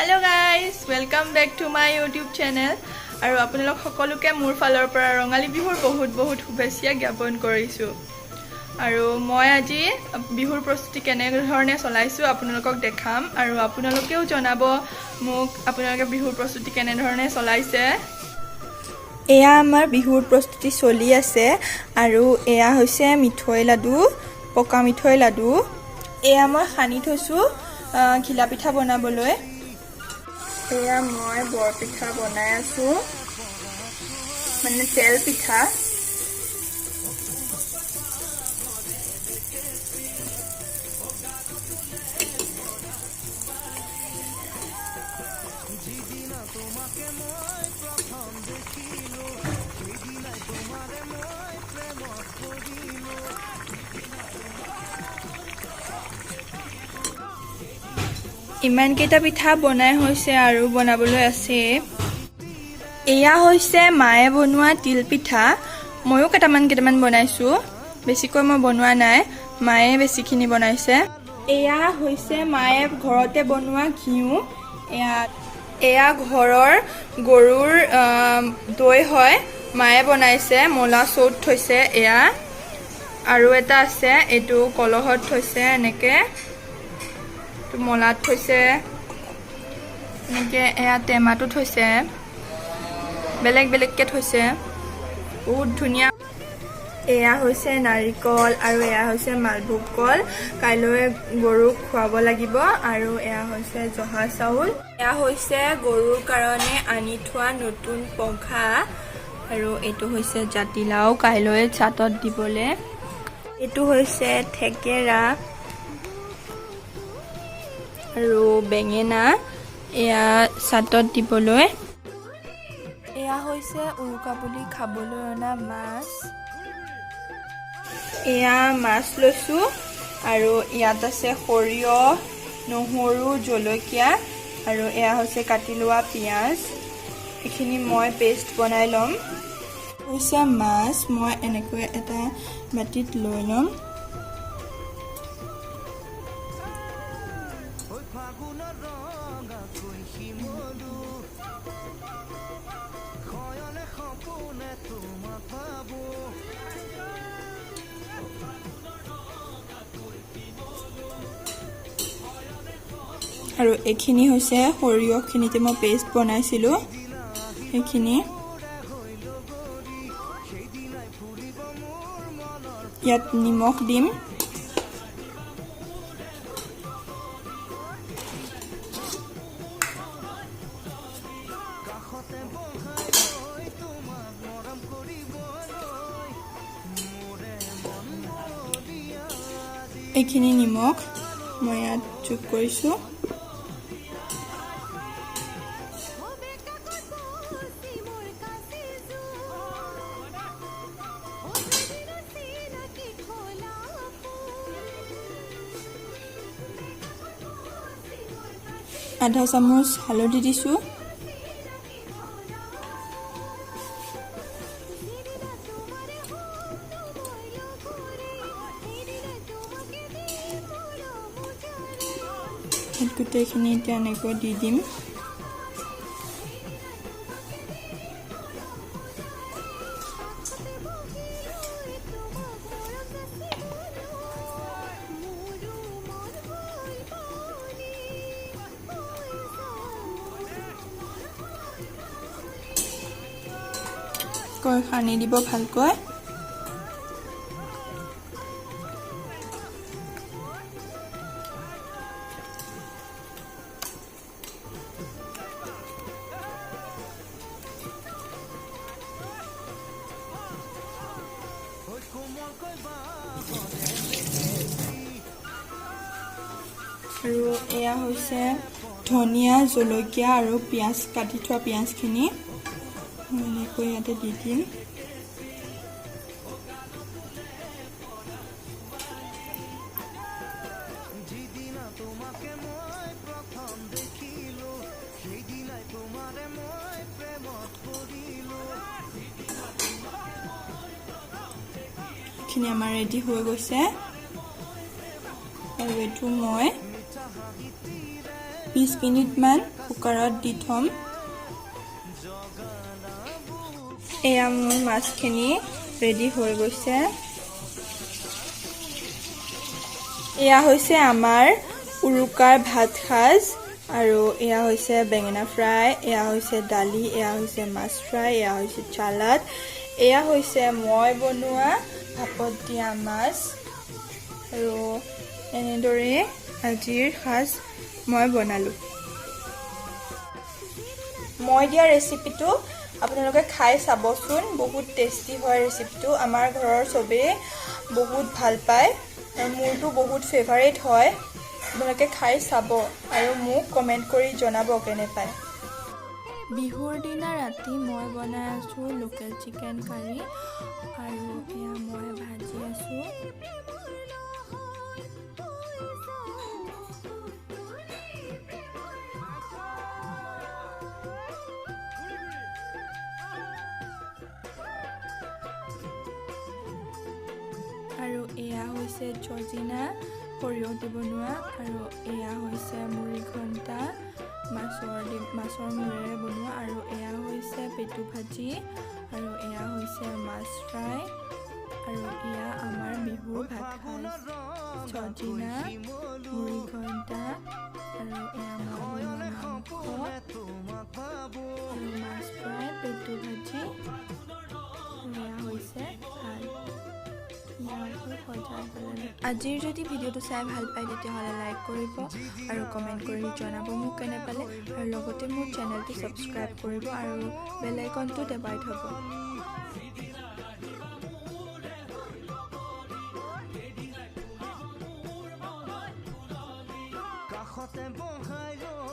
Hello guys, welcome back to my YouTube channel. আৰু আপোনালোক সকলোকে মোৰ ফালৰ পৰা ৰঙালী বিহুৰ বহুত শুভেচ্ছা জ্ঞাপন কৰিছো। আৰু মই আজি বিহুৰ প্ৰস্তুতি কেনে ধৰণে চলাইছো আপোনালোকক দেখাম আৰু আপোনালোকেও জনাব মোক আপোনালোকে বিহুৰ প্ৰস্তুতি কেনে ধৰণে চলাইছে। এয়া আমাৰ বিহুৰ প্ৰস্তুতি চলি আছে আৰু এয়া হৈছে মিঠৈ লাডু, পকা মিঠৈ লাডু। এয়া মই খানি থৈছো ঘিলা পিঠা বনাবলৈ। এয়া মই বৰ পিঠা বনাই আছো, মানে তেল পিঠা। ইমান কেইটা পিঠা বনাই হৈছে আৰু বনাবলৈ আছে। এয়া হৈছে মায়ে বনোৱা তিল পিঠা। ময়ো কেটামান বনাইছো, বেছিকৈ মই বনোৱা নাই, মায়ে বেছিখিনি বনাইছে। এয়া হৈছে মায়ে ঘৰতে বনোৱা ঘিউ। এয়া ঘৰৰ গৰুৰ দৈ হয়, মায়ে বনাইছে, মলা চৌত থৈছে এয়া। আৰু এটা আছে, এইটো কলহত থৈছে, এনেকে মলাত থৈছে, এনেকে এয়া টেমাটো থৈছে, বেলেগকে থৈছে, বহুত ধুনীয়া। এয়া হৈছে নাৰিকল আৰু এয়া হৈছে মালভোগ কল, কাইলৈ গৰুক খুৱাব লাগিব। আৰু এয়া হৈছে জহা চাউল, এয়া হৈছে গৰুৰ কাৰণে আনি থোৱা নতুন পঘা, আৰু এইটো হৈছে জাতিলাও কাইলৈ চাটত দিবলে। এইটো হৈছে থেকেৰা আৰু বেঙেনা, এয়া চাটত দিবলৈ। এয়া হৈছে উৰুকা বুলি খাবলৈ অনা মাছ। এয়া মাছ লৈছো আৰু ইয়াত আছে সৰিয়হ, নহৰু, জলকীয়া আৰু এয়া হৈছে কাটি লোৱা পিঁয়াজ। এইখিনি মই পেষ্ট বনাই ল'ম। হৈছে মাছ, মই এনেকৈ এটা বাটিত লৈ ল'ম। আৰু এইখিনি হৈছে সৰিয়হখিনিতে মই পেষ্ট বনাইছিলোঁ, সেইখিনি ইয়াত নিমখ দিম। এইখিনি নিমখ মই ইয়াত যোগ কৰিছোঁ। আধা চামুচ হালধি দিছোঁ। গোটেইখিনি এতিয়া এনেকৈ দি দিম। সানি দিব ভালকৈ। আৰু এয়া হৈছে ধনিয়া, জলকীয়া আৰু পিঁয়াজ, কাটি থোৱা পিঁয়াজখিনি এনেকৈ ইয়াতে দি দিম। এইখিনি আমাৰ ৰেডি হৈ গৈছে আৰু এইটো মই 20 মিনিটমান কুকাৰত দি থম এয়া মোৰ মাছখিনি ৰেডি হৈ গৈছে এয়া হৈছে আমাৰ উৰুকাৰ ভাত খাজ আৰু এয়া হৈছে বেঙেনা ফ্ৰাই এয়া হৈছে দালি এয়া হৈছে মাছ ফ্ৰাই এয়া হৈছে চালাড এয়া হৈছে মই বনোৱা ভাপত দিয়া মাছ আৰু এনেদৰে আজিৰ খাজ মই বনালো মই দিয়া ৰেচিপিটো আপোনালোকে খাই চাবচোন বহুত টেষ্টি হয় ৰেচিপিটো আমাৰ ঘৰৰ সবে বহুত ভাল পায় আৰু মোৰটো বহুত ফেভাৰিট হয় আপোনালোকে খাই চাব আৰু মোক কমেন্ট কৰি জনাব কেনে পায় বিহুৰ দিনা ৰাতি মই বনাই আছো লোকেল চিকেন কাৰী আৰু এয়া মই ভাজি আছো আৰু এয়া হৈছে জজিনা সৰিয়হ দি বনোৱা আৰু এয়া হৈছে মুড়ি ঘণ্টা মাছৰ মূৰেৰে বনোৱা আৰু এয়া হৈছে পেটু ভাজি আৰু এয়া হৈছে মাছ ফ্ৰাই আৰু এয়া আমাৰ বিহুৰ ভাত খাজ জজিনা মুড়ি ঘণ্টা আৰু এয়া মই বনোৱা মাংস আৰু মাছ ফ্ৰাই পেটু ভাজি এয়া হৈছে ভাত আজিৰ যদি ভিডিঅ'টো চাই ভাল পায় তেতিয়াহ'লে লাইক কৰিব আৰু কমেন্ট কৰি জনাব মোক কেনে পালে আৰু লগতে মোৰ চেনেলটো সাবস্ক্ৰাইব কৰিব আৰু বেল আইকনটো দবাই থব কাখতে বহাই